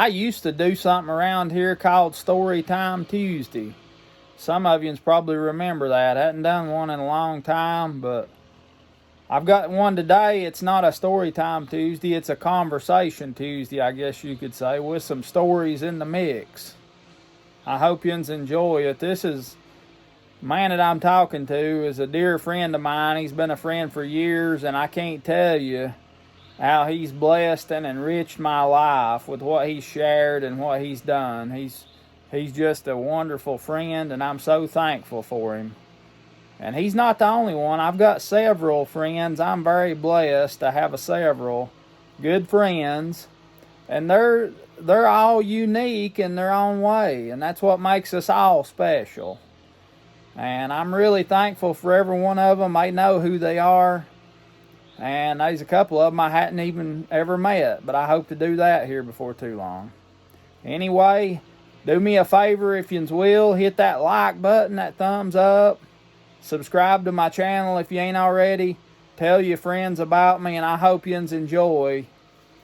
I used to do something around here called Story Time Tuesday. Some of you probably remember that. I hadn't done one in a long time, but I've got one today. It's not a Story Time Tuesday, it's a Conversation Tuesday, I guess you could say, with some stories in the mix. I hope you enjoy it. This is, man that I'm talking to is a dear friend of mine. He's been a friend for years, and I can't tell you how he's blessed and enriched my life with what he's shared and what he's done. He's just a wonderful friend, and I'm so thankful for him. And he's not the only one. I've got several friends. I'm very blessed to have several good friends, and they're all unique in their own way, and that's what makes us all special. And I'm really thankful for every one of them. They know who they are, and there's a couple of them I hadn't even ever met, but I hope to do that here before too long. Anyway, do me a favor if you will, hit that like button, that thumbs up, subscribe to my channel if you ain't already, tell your friends about me, and I hope you enjoy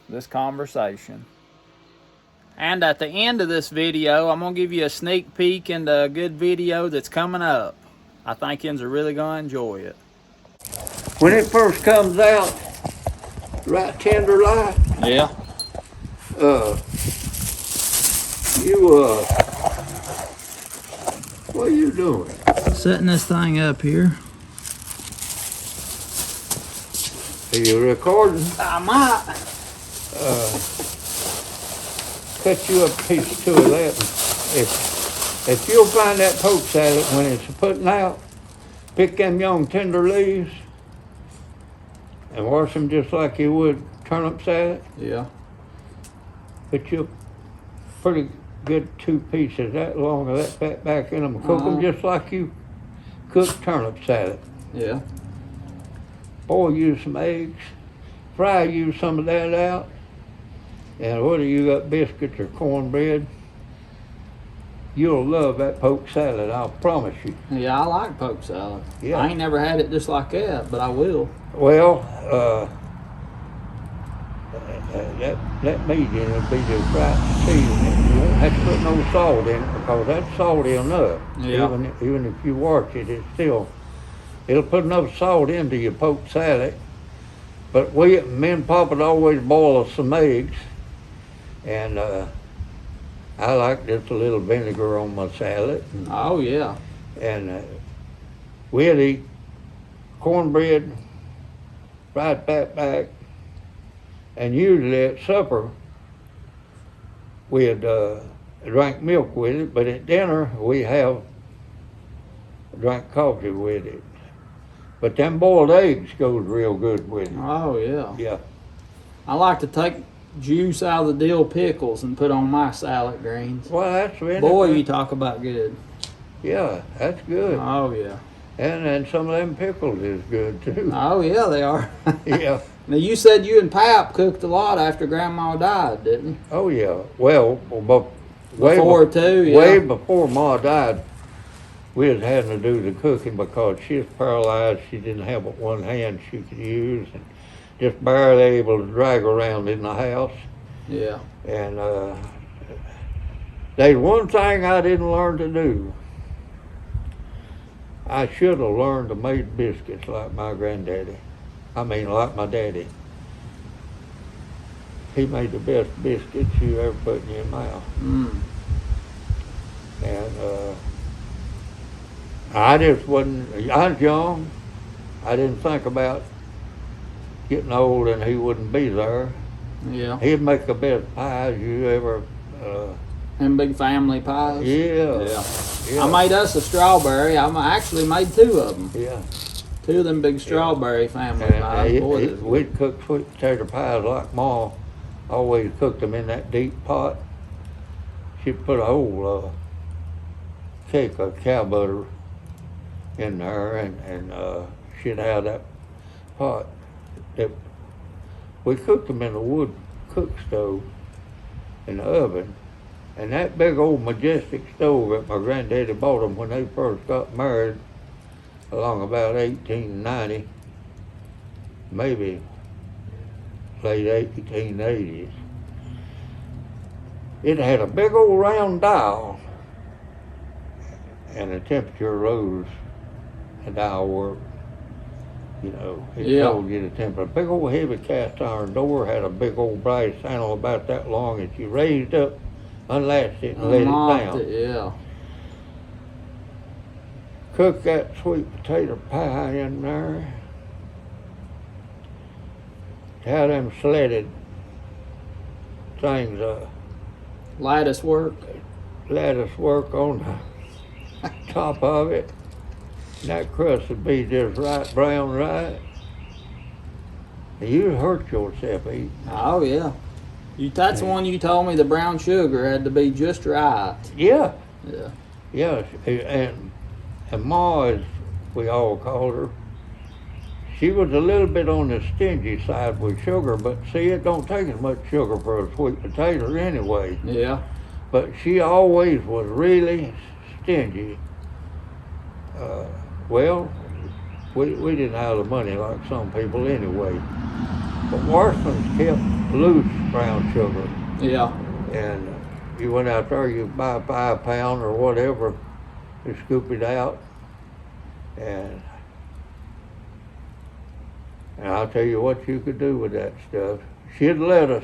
this conversation. And at the end of this video, I'm going to give you a sneak peek into a good video that's coming up. I think yous are really going to enjoy it. When it first comes out, right tender light, Yeah. what are you doing? Setting this thing up here. Are you recording? I might. Cut you up a piece or two of that. If you'll find that poke salad when it's putting out, pick them young tender leaves and wash them just like you would turnip salad. Yeah. Put you a pretty good 2 pieces that long of that fat back in them. Cook them just like you cook turnip salad. Yeah. Boil you some eggs. Fry you some of that out. And whether you got biscuits or cornbread, you'll love that poke salad, I'll promise you. Yeah, I like poke salad. Yeah. I ain't never had it just like that, but I will. Well, that meat in it will be just right seasoned. You won't have to put no salt in it because that's salty enough. Yeah. Even if you wash it, it'll put enough salt into your poke salad. But me and Papa always boil some eggs. And I like just a little vinegar on my salad. Oh, yeah. And we'd eat cornbread, fried fat back, and usually at supper we'd drink milk with it, but at dinner we drank coffee with it. But them boiled eggs goes real good with it. Oh, yeah. Yeah. I like to take juice out of the dill pickles and put on my salad greens. Well, that's really Boy, good. you talk about good. Yeah, that's good. Oh, yeah. And some of them pickles is good too. Oh, yeah, they are. Yeah. Now, you said you and Pap cooked a lot after Grandma died, didn't you? Oh yeah. Well, Before too, yeah. Way before Ma died, we was having to do the cooking because she was paralyzed. She didn't have but one hand she could use, and just barely able to drag around in the house. Yeah. And there's one thing I didn't learn to do. I should have learned to make biscuits like my granddaddy. I mean, like my daddy. He made the best biscuits you ever put in your mouth. Mm. And I just wasn't, I was young. I didn't think about getting old and he wouldn't be there. Yeah. He'd make the best pies you ever. And big family pies. Yeah. I made us a strawberry. I actually made 2 of them. Yeah. 2 of them big strawberry family pies. Boy, we'd cook sweet potato pies like Ma always cooked them in that deep pot. She'd put a whole cake of cow butter in there, and she'd have that pot. We cooked them in a wood cook stove in the oven, and that big old majestic stove that my granddaddy bought them when they first got married, along about 1890, maybe late 1880s. it had a big old round dial, and the temperature rose. The dial worked. You know, it told you the temperature. A big old heavy cast iron door had a big old brass handle about that long that you raised up, unlatched it, and let it down. Yeah. Cook that sweet potato pie in there. How them sledded things, Lattice work. lattice work on the top of it. And that crust would be just right brown right. You hurt yourself eating. Oh yeah. That's the one you told me the brown sugar had to be just right. Yeah. Yeah. Yeah. And Ma, as we all called her, she was a little bit on the stingy side with sugar, but see, it don't take as much sugar for a sweet potato anyway. Yeah. But she always was really stingy. Well, we didn't have the money like some people anyway. But Warsman's kept loose brown sugar. Yeah. And you went out there, you buy 5 pound or whatever, you scoop it out. And I'll tell you what you could do with that stuff. She'd let us,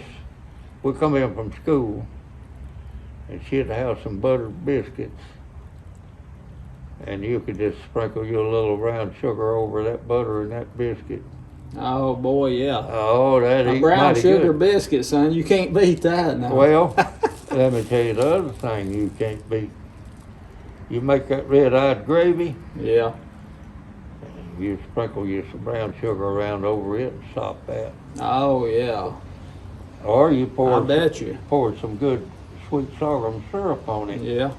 we come in from school, and she'd have some buttered biscuits. And you could just sprinkle your little brown sugar over that butter and that biscuit. Oh boy, yeah. Oh, that'd A brown sugar good. biscuit, son. You can't beat that now. Well, let me tell you the other thing you can't beat. You make that red-eyed gravy. Yeah. You sprinkle your some brown sugar around over it and sop that. Oh yeah. Or you I bet you. pour some good sweet sorghum syrup on it. Yeah.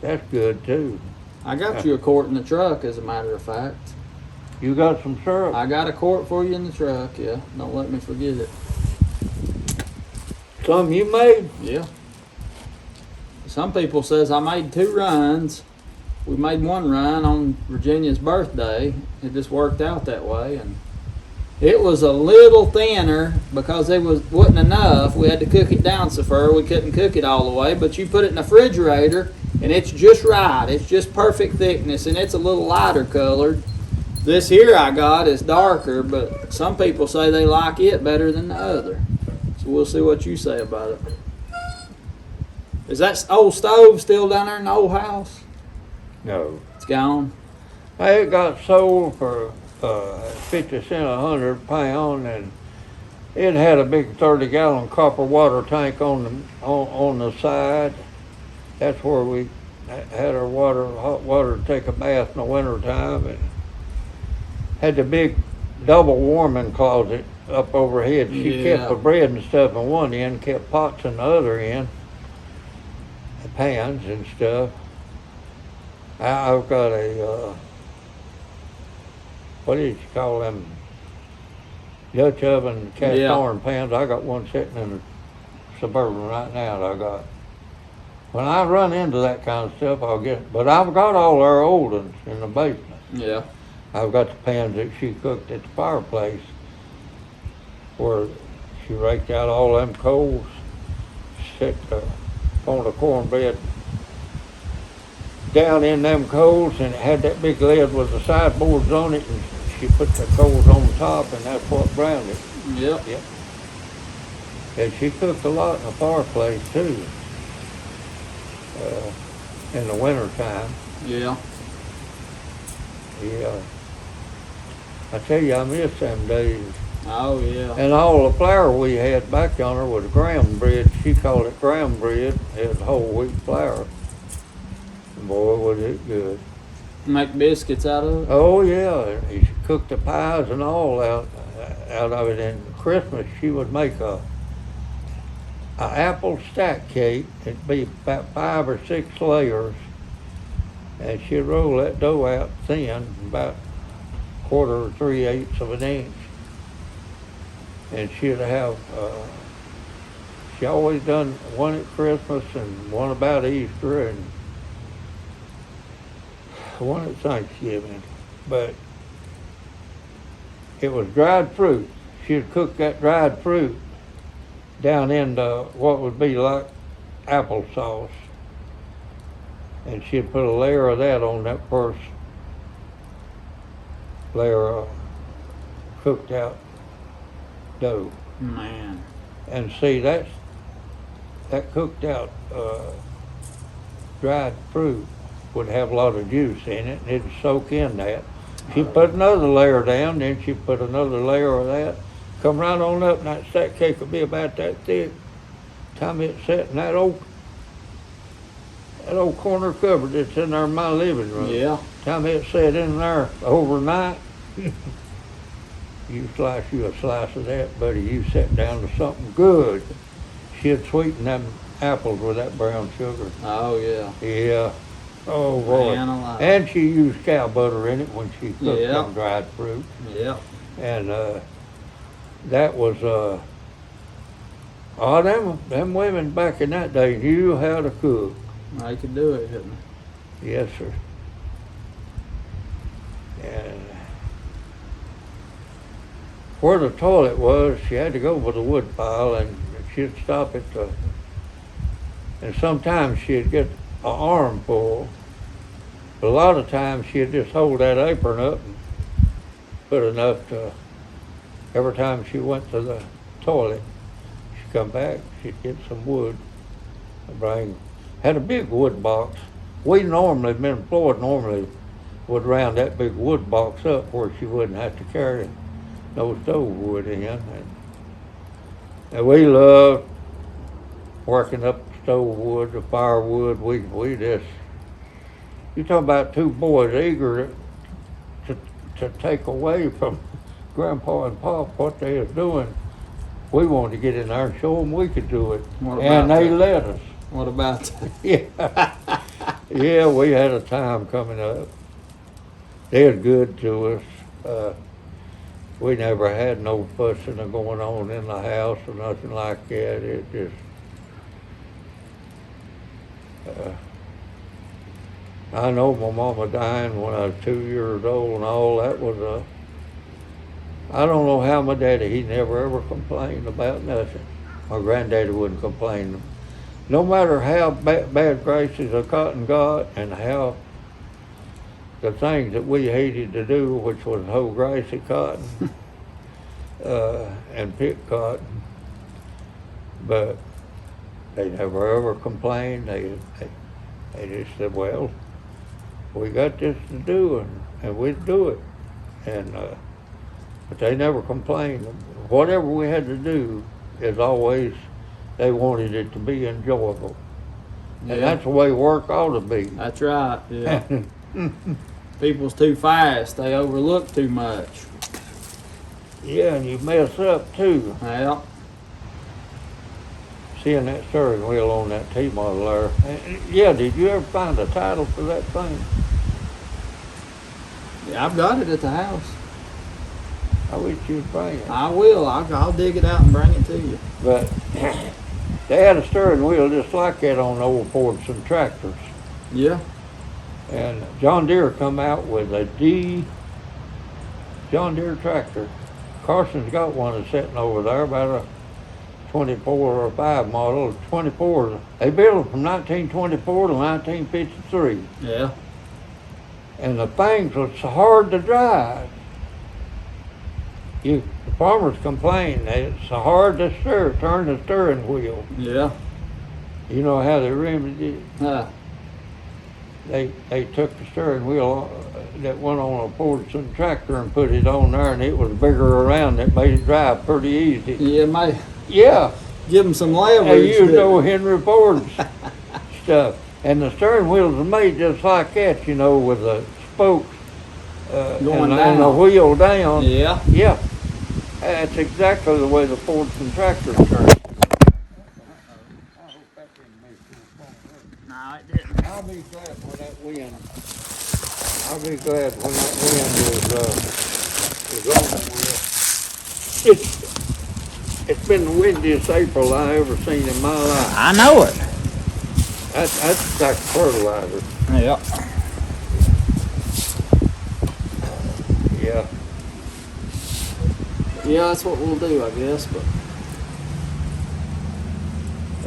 That's good too. I got you a quart in the truck, as a matter of fact. You got some syrup? I got a quart for you in the truck, yeah. Don't let me forget it. Some you made? Yeah. Some people says I made 2 runs. We made 1 run on Virginia's birthday. It just worked out that way, and it was a little thinner because it wasn't enough. We had to cook it down so far. We couldn't cook it all the way, but you put it in the refrigerator and it's just right. It's just perfect thickness, and it's a little lighter colored. This here I got is darker, but some people say they like it better than the other. So we'll see what you say about it. Is that old stove still down there in the old house? No. It's gone? It got sold for 50 cents a 100 pound, and it had a big 30-gallon copper water tank on the side. That's where we had our hot water to take a bath in the winter time, and had the big double warming closet up overhead. She kept the bread and stuff in one end, kept pots in the other end, the pans and stuff. I've got a what did you call them? Dutch oven cast iron pans. I got one sitting in the Suburban right now that I got. When I run into that kind of stuff, I'll get, but I've got all our oldens in the basement. Yeah. I've got the pans that she cooked at the fireplace, where she raked out all them coals, set on the cornbread down in them coals, and it had that big lid with the sideboards on it, and she put the coals on top, and that's what browned it. Yep. Yep. And she cooked a lot in the fireplace too, in the winter time. Yeah. Yeah. I tell you, I miss them days. Oh yeah. And all the flour we had back yonder was graham bread. She called it graham bread. It was whole wheat flour. Boy, was it good. Make biscuits out of it? Oh yeah, she cooked the pies and all out of it. And Christmas she would make a apple stack cake. It'd be about 5 or 6 layers, and she'd roll that dough out thin, about 1/4 or 3/8 of an inch. And she'd have, she always done one at Christmas and one about Easter and one at Thanksgiving. But it was dried fruit. She'd cook that dried fruit down into what would be like applesauce. And she'd put a layer of that on that first layer of cooked out dough. Man. And see, that cooked out dried fruit would have a lot of juice in it, and it'd soak in that. She'd put another layer down, then she'd put another layer of that. Come right on up, and that stack cake would be about that thick. Time it set in that old corner cupboard that's in there in my living room. Yeah. Time it set in there overnight, you slice you a slice of that, buddy. You sit down to something good. She'd sweeten them apples with that brown sugar. Oh, yeah. Yeah. Oh, boy. Man alive. And she used cow butter in it when she cooked Yeah. them dried fruit. Yeah. And that was, them women back in that day knew how to cook. I could do it, couldn't Yes, sir. And where the toilet was, she had to go with the wood pile, and she'd stop at the, and sometimes she'd get an armful, but a lot of times she'd just hold that apron up and put enough to, every time she went to the toilet, she'd come back, she'd get some wood and bring, had a big wood box. We normally, me and Floyd normally would round that big wood box up where she wouldn't have to carry no stove wood in. And we loved working up the stove wood, the firewood. We just, you talk about two boys eager to take away from Grandpa and Pop what they was doing. We wanted to get in there and show them we could do it. And they let us. What about that? Yeah. Yeah, we had a time coming up. They was good to us. We never had no fussing or going on in the house or nothing like that. It just, I know my mama dying when I was 2 years old and all. That was I don't know how my daddy, he never ever complained about nothing. My granddaddy wouldn't complain. No matter how bad graces a cotton got and how the things that we hated to do, which was hoe grassy cotton and pick cotton, but they never ever complained. They just said, well, we got this to do, and we'd do it. And but they never complained. Whatever we had to do is always, they wanted it to be enjoyable. Yeah. And that's the way work ought to be. That's right, yeah. People's too fast. They overlook too much. Yeah, and you mess up too. Yeah. Seeing that steering wheel on that T-model there. Yeah, did you ever find a title for that thing? Yeah, I've got it at the house. I wish you'd bring it. I will. I'll dig it out and bring it to you. But they had a steering wheel just like that on the old Fordson tractors. Yeah. And John Deere come out with a John Deere tractor. Carson's got one that's sitting over there, about a 24 or 5 model. 24, they built them from 1924 to 1953. Yeah. And the things was so hard to drive. The farmers complain that it's so hard to turn the steering wheel. Yeah. You know how they remedied it? Huh. They took the steering wheel that went on a Fordson tractor and put it on there, and it was bigger around. It made it drive pretty easy. Yeah, may Yeah. give them some leverage. They used old Henry Ford's stuff. And the steering wheels are made just like that, you know, with the spokes Going and down. the wheel down. Yeah. Yeah. That's exactly the way the Fordson tractor turns. No, it didn't. I'll be glad when that wind. I'll be glad when that wind is over with. It's been the windiest April I ever seen in my life. I know it. That's like fertilizer. Yeah. Yeah. Yeah, that's what we'll do, I guess. But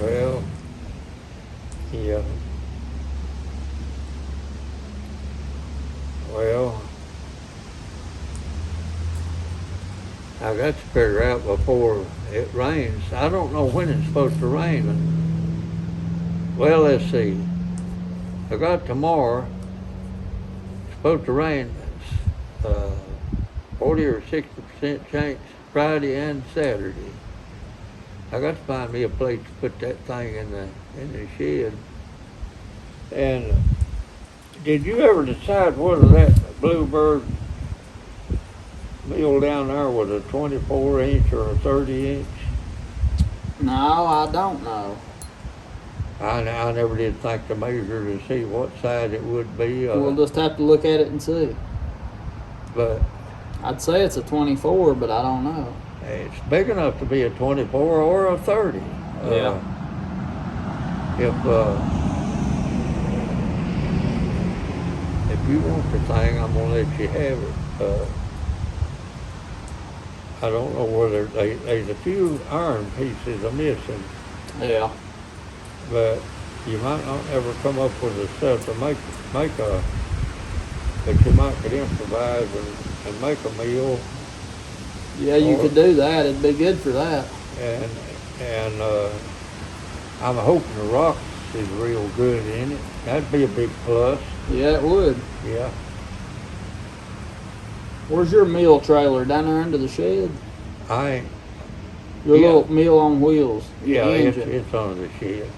Well, Yeah. Well, I got to figure out before it rains. I don't know when it's supposed to rain. Well, let's see. I got tomorrow. It's supposed to rain. Uh, 40 or 60% chance Friday and Saturday. I got to find me a place to put that thing in the shed. And did you ever decide whether that Bluebird mill down there was a 24-inch or a 30-inch? No, I don't know. I never did think to measure to see what size it would be. We'll just have to look at it and see. But I'd say it's a 24, but I don't know. it's big enough to be a 24 or a 30. Yeah. If you want the thing, I'm gonna let you have it. I don't know whether there's a few iron pieces are missing, Yeah. but you might not ever come up with the stuff to make a. But you might could improvise and make a meal. Yeah, you could do that. It'd be good for that. And I'm hoping the rocks is real good in it. That'd be a big plus. Yeah, it would. Yeah. Where's your meal trailer? Down there under the shed? I Your Yeah. little meal on wheels? Yeah, The it's engine. under the shed.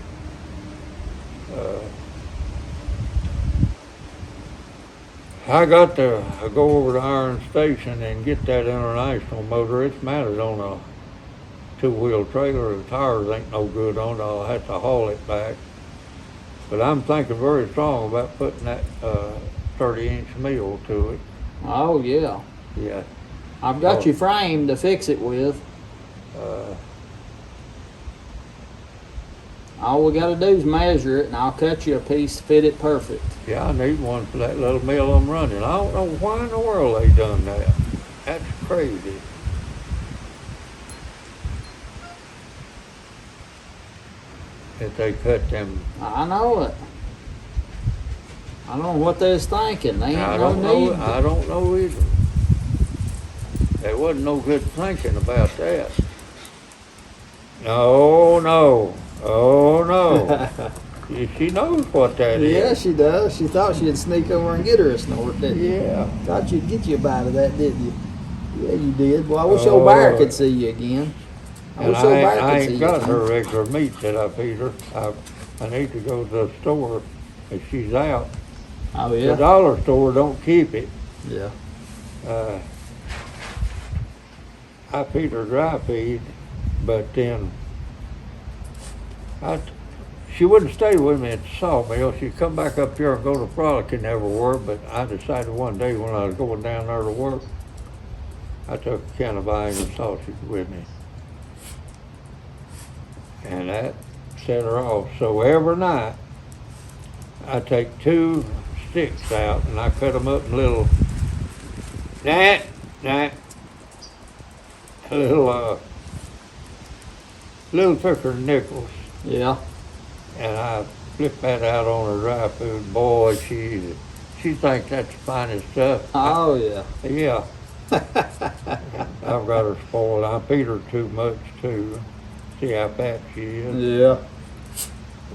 I got to go over to Iron Station and get that international motor. It's mounted on a two-wheel trailer. The tires ain't no good on it. I'll have to haul it back. But I'm thinking very strong about putting that 30-inch mill to it. Oh, yeah. Yeah. I've got Oh. you framed to fix it with. All we got to do is measure it, and I'll cut you a piece to fit it perfect. Yeah, I need one for that little mill I'm running. I don't know why in the world they done that. That's crazy. That they cut them. I know it. I don't know what they was thinking. They ain't I no don't know. need. I don't know either. There wasn't no good thinking about that. No, no. Oh no. She knows what that is. Yeah, she does. She thought she'd sneak over and get her a snort, didn't you? Yeah. Thought you'd get you a bite of that, didn't you? Yeah, you did. Well, I wish old Bear could see you again. I And wish old Bear I could see ain't you got again. her regular meat that I feed her. I need to go to the store if she's out. Oh, The yeah? dollar store don't keep it. Yeah. I feed her dry feed, but then she wouldn't stay with me at the sawmill. She'd come back up here and go to frolic and never work, but I decided one day when I was going down there to work, I took a can of iron and sausage with me. And that set her off. So every night, I take 2 sticks out and I cut them up in little, little thicker than nickels. Yeah. And I flip that out on her dry food. Boy, she thinks that's the finest stuff. Oh, yeah. Yeah. I've got her spoiled. I feed her too much too. See how fat she is. Yeah.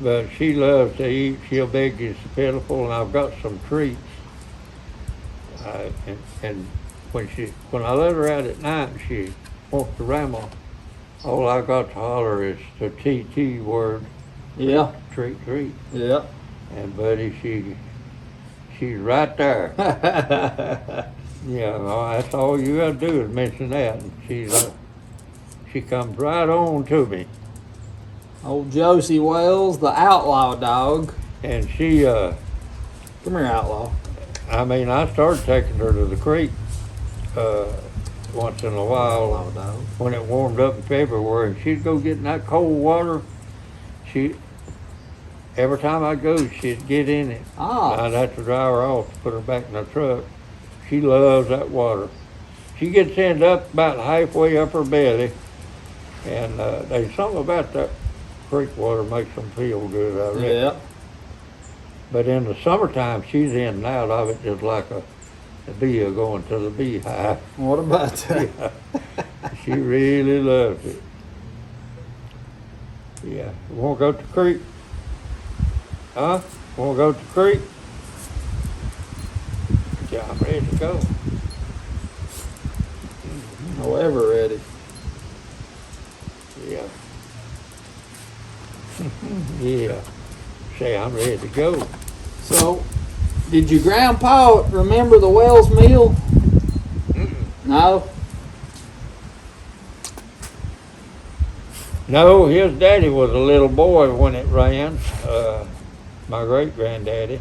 But she loves to eat. She'll beg is pitiful, and I've got some treats. And when I let her out at night and she wants to ramble, all I got to holler is the TT word. Yeah. Treat. Yeah. And buddy, she's right there. Yeah, well, that's all you gotta do is mention that, and she comes right on to me. Old Josie Wells, the outlaw dog. And she, Come here, outlaw. I started taking her to the creek once in a while Outlaw dog. when it warmed up in February, and she'd go get in that cold water. Every time I go, she'd get in it. Ah. I'd have to drive her off to put her back in the truck. She loves that water. She gets ended up about halfway up her belly, and there's something about that creek water makes them feel good, I reckon. Yeah. But in the summertime, she's in and out of it just like a bee going to the beehive. What about that? Yeah. She really loves it. Yeah. You want to go to the creek? Huh? Want to go to the creek? Yeah, I'm ready to go. However ready. Yeah. Yeah. Say, I'm ready to go. So, did your grandpa remember the Wells Mill? No? No, his daddy was a little boy when it ran. My great granddaddy.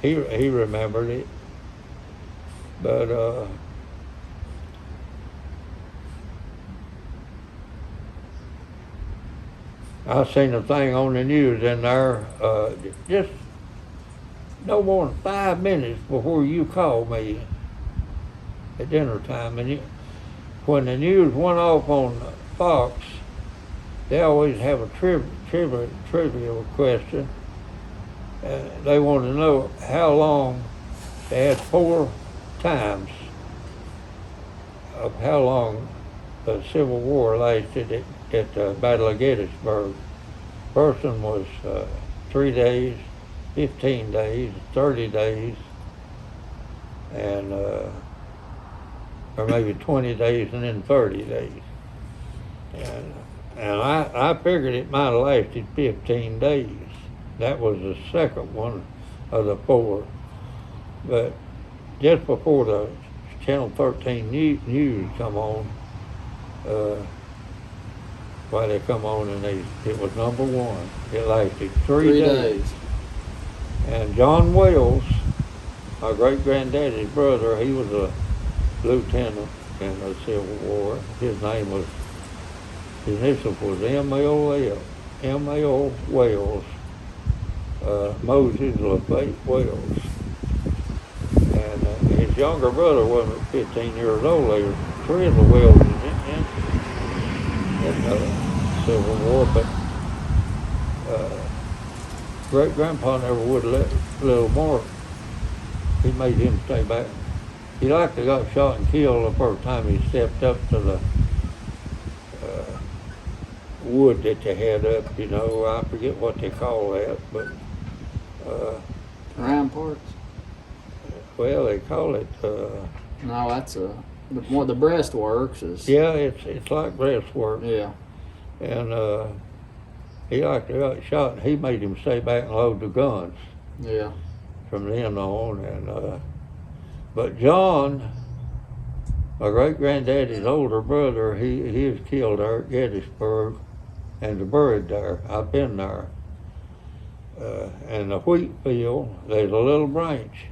He remembered it. But I seen a thing on the news in there just no more than 5 minutes before you called me at dinner time. And when the news went off on Fox, they always have a trivial question. They want to know how long. They had 4 times of how long the Civil War lasted at the Battle of Gettysburg. First one was 3 days, 15 days, 30 days, and or maybe 20 days and then 30 days. And I figured it might have lasted 15 days. That was the second one of the 4. But just before the Channel 13 news come on, why they come on and it was number 1. It lasted 3 days. And John Wells, my great granddaddy's brother, he was a lieutenant in the Civil War. His initials was M.L. Wells, Moses LaFayette Wells. And his younger brother wasn't 15 years old. There were 3 of the Wells in the Civil War, but great-grandpa never would let little Mark. He made him stay back. He likely got shot and killed the first time he stepped up to the wood that they had up, you know. I forget what they call that, but Ramparts? well, they call it No, that's the breastworks is. yeah, it's like breastwork. Yeah. And he likely got shot, and he made him stay back and load the guns. Yeah. From then on. And but John, my great granddaddy's older brother, he was killed there at Gettysburg and buried there. I've been there. And the wheat field, there's a little branch,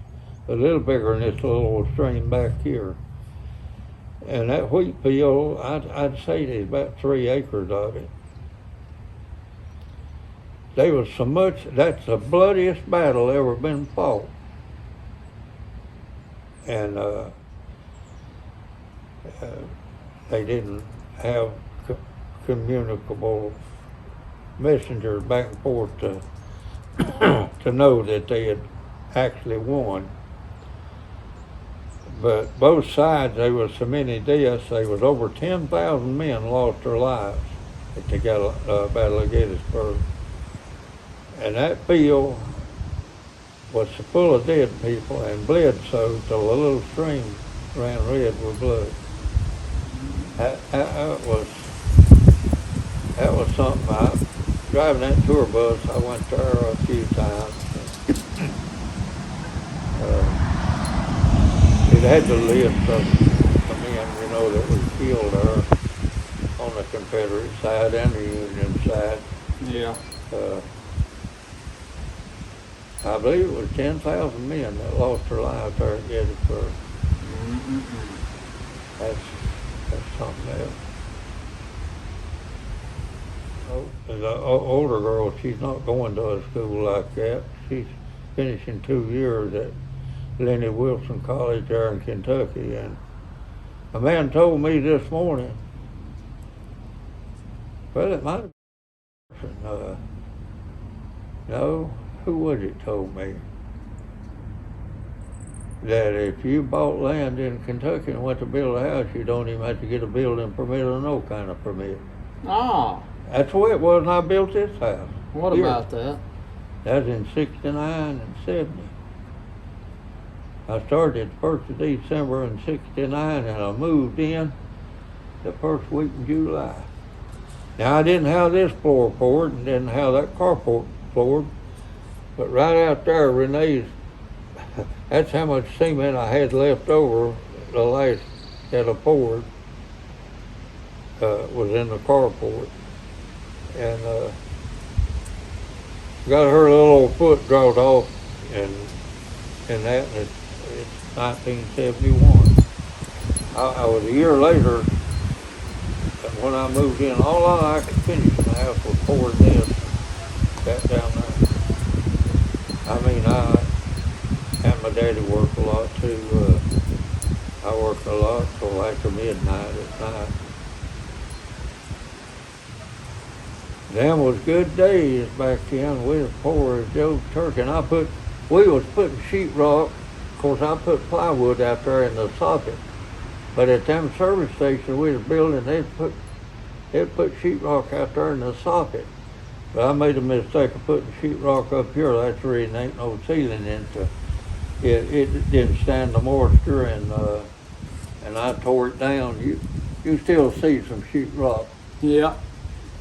a little bigger than this little stream back here. And that wheat field, I'd say there's about 3 acres of it. There was so much, that's the bloodiest battle ever been fought. And they didn't have communicable messengers back and forth to know that they had actually won. But both sides, there was so many deaths. There was over 10,000 men lost their lives at the Battle of Gettysburg. And that field was full of dead people and bled so till the little stream ran red with blood. That was something. Driving that tour bus, I went there a few times. It had the list of men, you know, that was killed there on the Confederate side and the Union side. Yeah. I believe it was 10,000 men that lost their lives there at Gettysburg. That's something else. The older girl, she's not going to a school like that. She's finishing 2 years at Lenny Wilson College there in Kentucky. And a man told me this morning, well, it might have been, no, who was it told me that if you bought land in Kentucky and went to build a house, you don't even have to get a building permit or no kind of permit. Oh, That's the way it was when I built this house. what Here. about that? That was in 69 and 70. I started the 1st of December in 69 and I moved in the first week in July. Now I didn't have this floor poured and didn't have that carport floored, but right out there, Renee's, that's how much cement I had left over the last that I poured was in the carport. And got her little old foot drawn off and that, and it's 1971. I was a year later when I moved in. All I could finish in the house was pouring this, that down there. I mean, and my daddy worked a lot too. I worked a lot till after midnight at night. Them was good days back then. We was poor as Joe's turkey. And we was putting sheetrock. Of course, I put plywood out there in the socket. But at them service stations we was building, they'd put sheetrock out there in the socket. But I made a mistake of putting sheetrock up here. That's the reason ain't no ceiling into it. It didn't stand the moisture, and I tore it down. You still see some sheetrock. Yeah.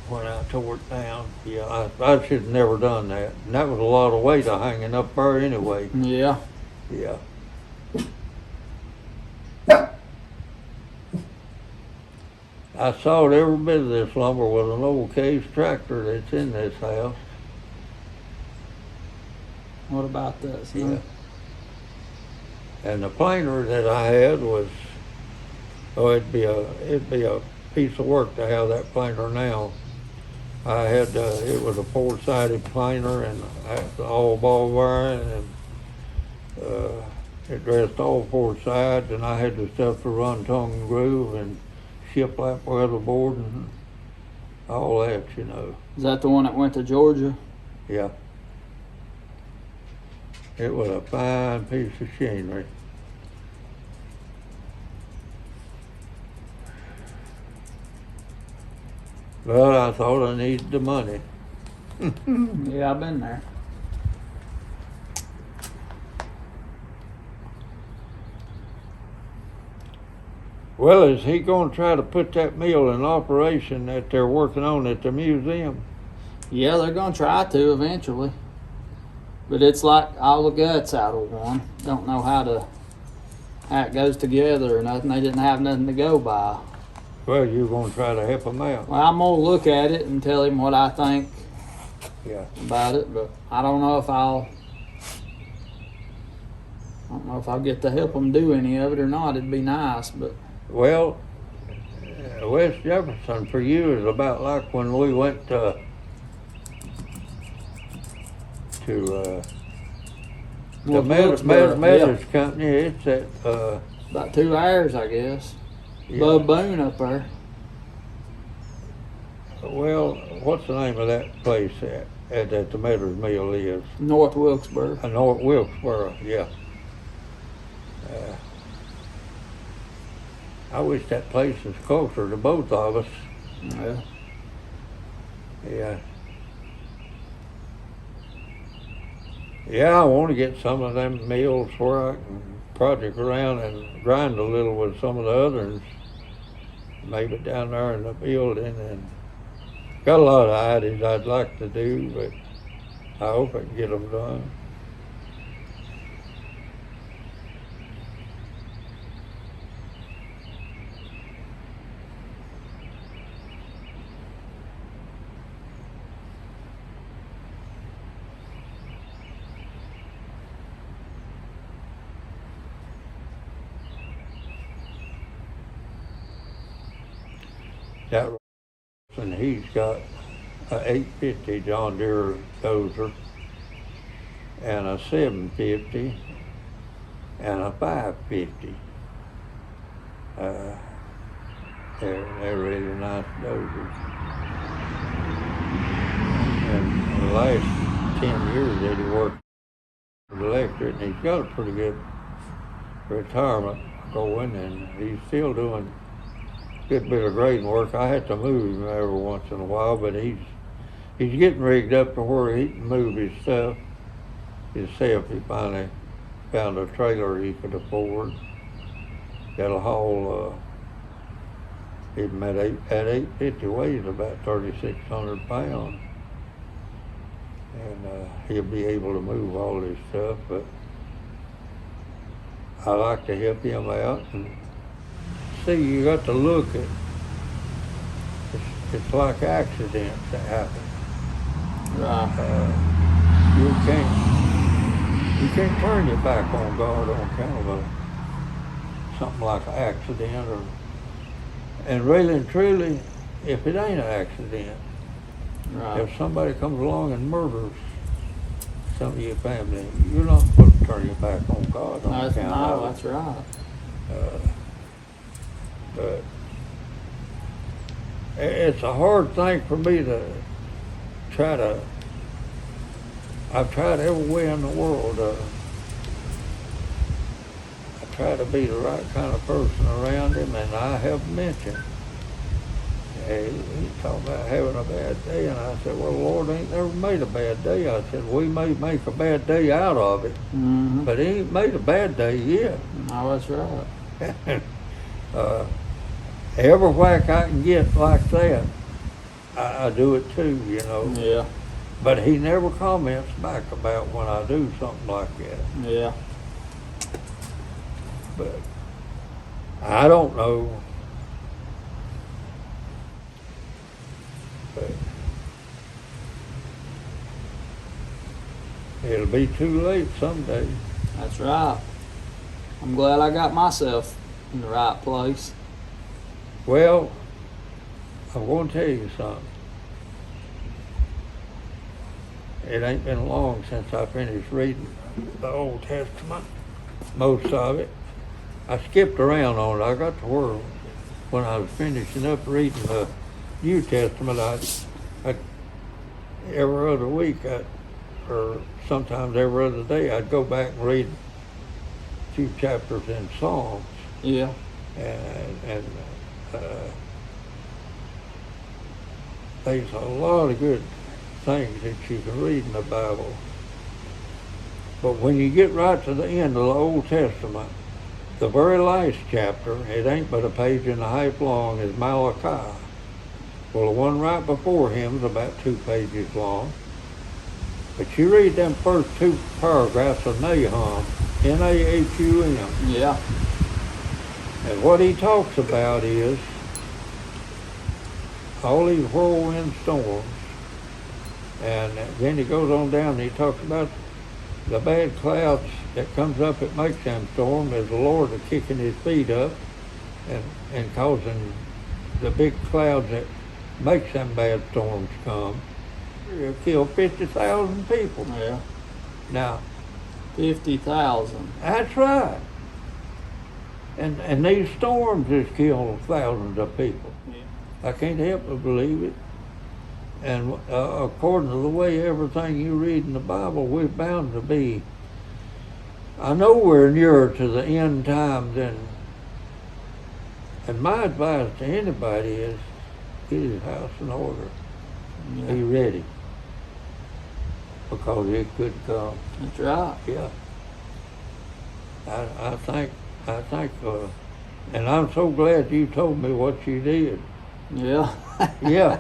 When I tore it down, yeah, I should have never done that. And that was a lot of weight hanging up there anyway. Yeah. Yeah. I sawed every bit of this lumber with an old case tractor that's in this house. What about this? Yeah. And the planer that I had was, it'd be a piece of work to have that planer now. I had, it was a four-sided planer and all ball bearing, and it dressed all four sides, and I had the stuff to run tongue and groove and shiplap weatherboard and all that, you know. Is that the one that went to Georgia? Yeah. It was a fine piece of machinery. But I thought I needed the money. Yeah, I've been there. Well, is he going to try to put that mill in operation that they're working on at the museum? Yeah, they're going to try to eventually. But it's like all the guts out of one. Don't know how it goes together or nothing. They didn't have nothing to go by. Well, you're going to try to help him out. Well, I'm going to look at it and tell him what I think about it, but I don't know if I'll get to help him do any of it or not. It'd be nice, but... Well, West Jefferson for you is about like when we went to the Metals Company. It's at about 2 hours, I guess. Yeah. Bub Boone up there. Well, what's the name of that place at the Metals Mill is? North Wilkesboro. North Wilkesboro, yeah. I wish that place was closer to both of us. Yeah. Yeah. Yeah, I want to get some of them mills where I can project around and grind a little with some of the others. Maybe down there in the building, and got a lot of ideas I'd like to do, but I hope I can get them done. That, and he's got a 850 John Deere dozer and a 750 and a 550. They're really nice dozers. And the last 10 years that he worked for the electric, and he's got a pretty good retirement going, and he's still doing a good bit of grading work. I had to move him every once in a while, but he's getting rigged up to where he can move his stuff himself. He finally found a trailer he could afford. Got a haul, even at 850 weighs about 3,600 pounds. And he'll be able to move all this stuff, but I like to help him out. And see, you got to look at, it's like accidents that happen. Right. You can't turn your back on God on kind of something like an accident, and really and truly, if it ain't an accident, Right. if somebody comes along and murders some of your family, you're not supposed to turn your back on God on account of it. That's right. But it's a hard thing for me to try to. I've tried every way in the world. I try to be the right kind of person around him, and I have mentioned. He talked about having a bad day, and I said, well, the Lord ain't never made a bad day. I said, we may make a bad day out of it, Mm-hmm. but he ain't made a bad day yet. No, that's right. Every whack I can get like that, I do it too, you know. Yeah. But he never comments back about when I do something like that. Yeah. But I don't know. But it'll be too late someday. That's right. I'm glad I got myself in the right place. Well, I'm going to tell you something. It ain't been long since I finished reading the Old Testament, most of it. I skipped around on it. I got to where when I was finishing up reading the New Testament, I every other week, or sometimes every other day, I'd go back and read a few chapters in Psalms. Yeah. And there's a lot of good things that you can read in the Bible. But when you get right to the end of the Old Testament, the very last chapter, it ain't but a page and a half long, is Malachi. Well, the one right before him is about 2 pages long. But you read them first 2 paragraphs of Nahum, Nahum. Yeah. And what he talks about is all these whirlwind storms. And then he goes on down and he talks about the bad clouds that comes up that makes them storm is the Lord kicking his feet up and causing the big clouds that makes them bad storms come. It'll kill 50,000 people. Yeah. Now, 50,000. that's right. And these storms has killed thousands of people. Yeah. I can't help but believe it. And according to the way everything you read in the Bible, we're bound to be. I know we're nearer to the end times, and my advice to anybody is get his house in order. Yeah. Be ready, because it could come. That's right. Yeah. I think, and I'm so glad you told me what you did. Yeah. Yeah.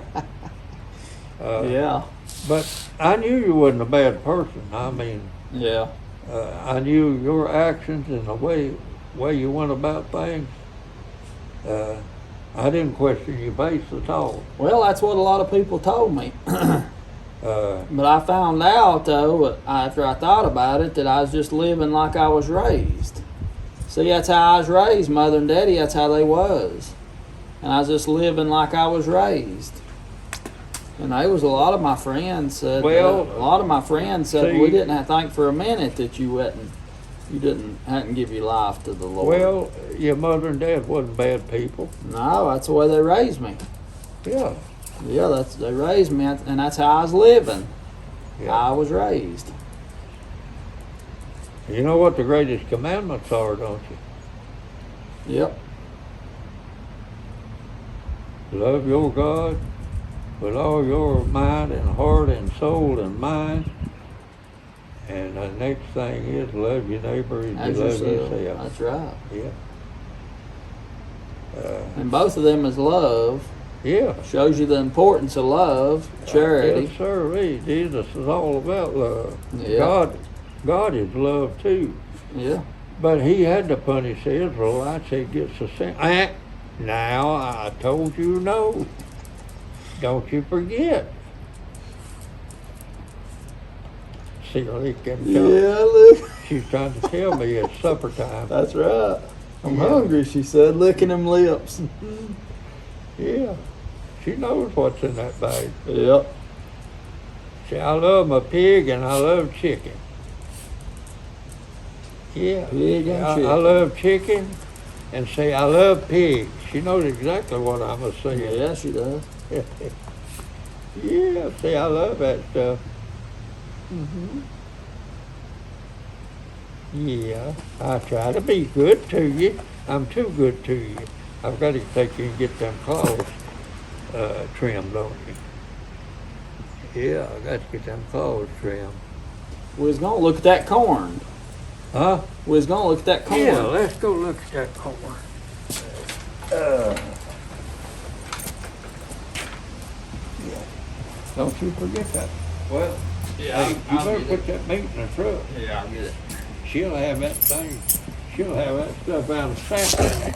Yeah. But I knew you wasn't a bad person. I mean, Yeah. I knew your actions and the way you went about things. I didn't question your face at all. Well, that's what a lot of people told me. But I found out, though, after I thought about it, that I was just living like I was raised. See, that's how I was raised. Mother and Daddy, that's how they was. And I was just living like I was raised. And there was a lot of my friends said, see, we didn't have to think for a minute that you hadn't give your life to the Lord. Well, your mother and dad wasn't bad people. No, that's the way they raised me. Yeah. Yeah, they raised me, and that's how I was living. Yeah. I was raised. You know what the greatest commandments are, don't you? Yep. Love your God with all your mind and heart and soul and mind. And the next thing is love your neighbor as you love yourself. That's right. Yeah. And both of them is love. Yeah. Shows you the importance of love, charity. Yes, sir. Jesus is all about love. Yeah. God is love too. Yeah. But he had to punish the Israelites. He gets a sin. Now I told you no. Don't you forget. See, look. She's trying to tell me it's supper time. That's right. I'm hungry, she said, licking them lips. Yeah. She knows what's in that bag. Yep. See, I love my pig and I love chicken. Yeah. Pig and chicken. I love chicken and say I love pigs. She knows exactly what I'm going to say. Yeah, she does. Yeah, see, I love that stuff. Mm-hmm. Yeah, I try to be good to you. I'm too good to you. I've got to take you and get them claws trimmed, don't you? Yeah, I got to get them claws trimmed. We was going to look at that corn. Huh? We was going to look at that corn. Yeah, let's go look at that corn. Yeah. Don't you forget that. Well, Yeah, hey, you better put that meat in the truck. Yeah, I'll get it. She'll have that thing. She'll have that stuff out of Saturday.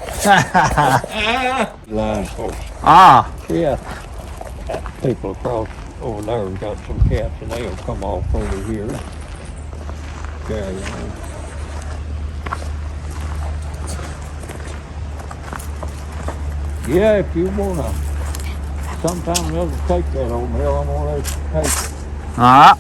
Line horse. Ah. Yeah. People across over there have got some cats and they'll come off over here. Carry on. Yeah, if you wanna sometime or other take that oatmeal, I'm gonna let you take it. All right.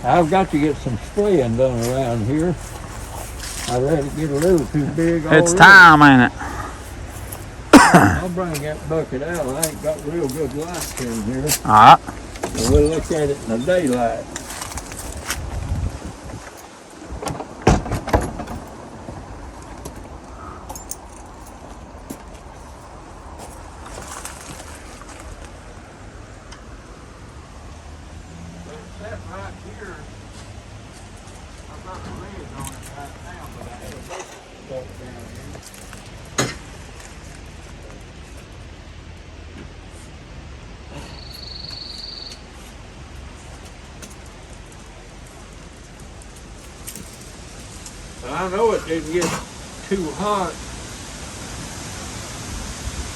I've got to get some spraying done around here. I let it get a little too big already. It's time, ain't it? I'll bring that bucket out. I ain't got real good lights in here. All right. And we'll look at it in the daylight. I know it didn't get too hot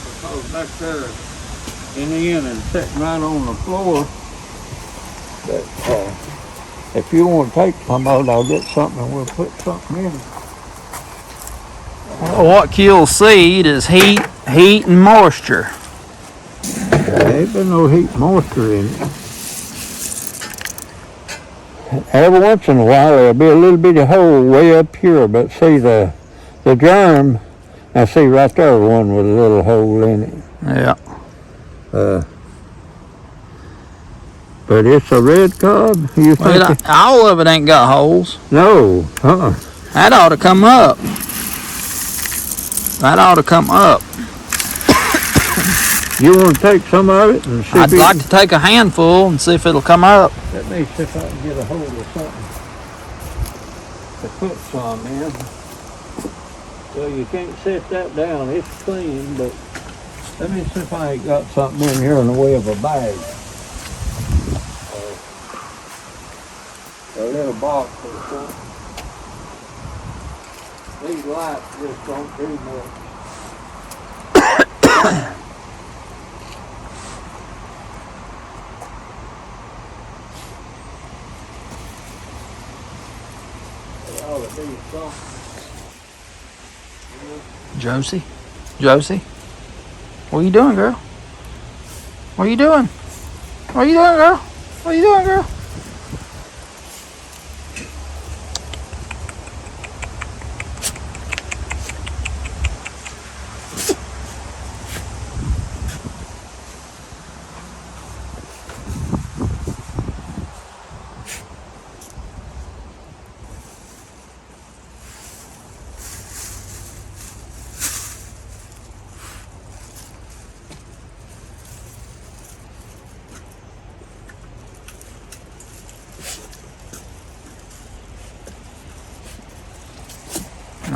because back there in the end it's sitting right on the floor. But if you want to take some out, I'll get something and we'll put something in it. What kills seed is heat and moisture. There ain't been no heat and moisture in it. Every once in a while there'll be a little bitty hole way up here, but see the germ, I see right there one with a little hole in it. Yeah. But it's a red cob. You think Well, all of it ain't got holes. No. That ought to come up. That ought to come up. You want to take some of it and see I'd like to take a handful and see if it'll come up. Let me see if I can get a hold of something to put some in. So you can't set that down. It's clean, but let me see if I ain't got something in here in the way of a bag. A little box or something. These lights just don't do much. Josie? What are you doing, girl? What are you doing? What are you doing, girl? What are you doing, girl?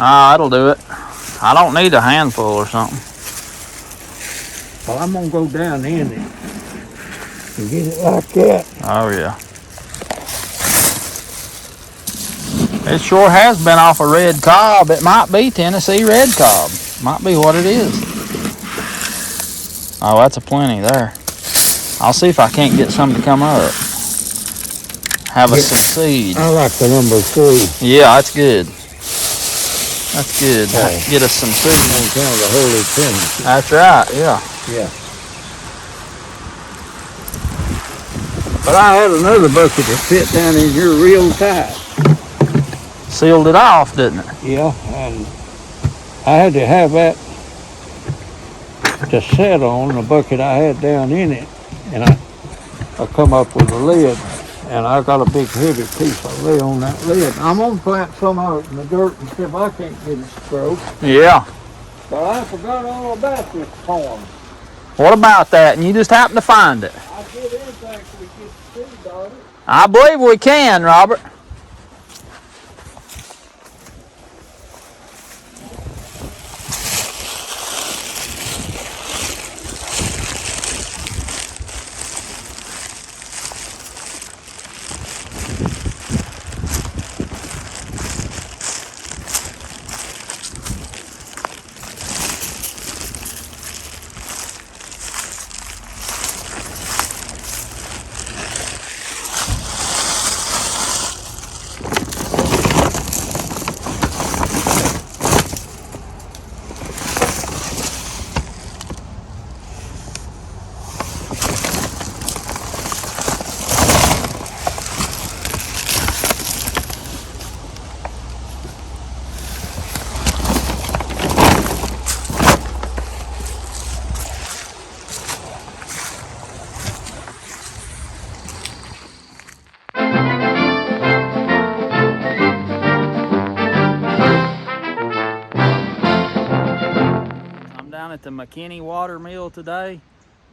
Ah, that'll do it. I don't need a handful or something. Well, I'm gonna go down in it and get it like that. Oh yeah. It sure has been off a red cob. It might be Tennessee red cob. Might be what it is. Oh, that's a plenty there. I'll see if I can't get some to come up. Have us some seed. I like the number 3. Yeah, that's good. That's good. Okay. Get us some seed. On account of the Holy Trinity. That's right, yeah. Yeah. But I had another bucket that fit down in here real tight. Sealed it off, didn't it? Yeah, and I had to have that to set on the bucket I had down in it. And I come up with a lid, and I got a big heavy piece of lid on that lid. I'm gonna plant some of it in the dirt and see if I can't get it stroked. Yeah. But I forgot all about this corn. What about that? And you just happened to find it. I did anything so we get the seed on it. I believe we can, Robert. At the McKinney water mill today,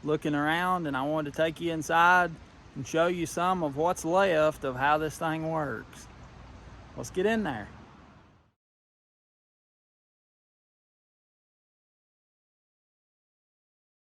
looking around, and I wanted to take you inside and show you some of what's left of how this thing works. Let's get in there.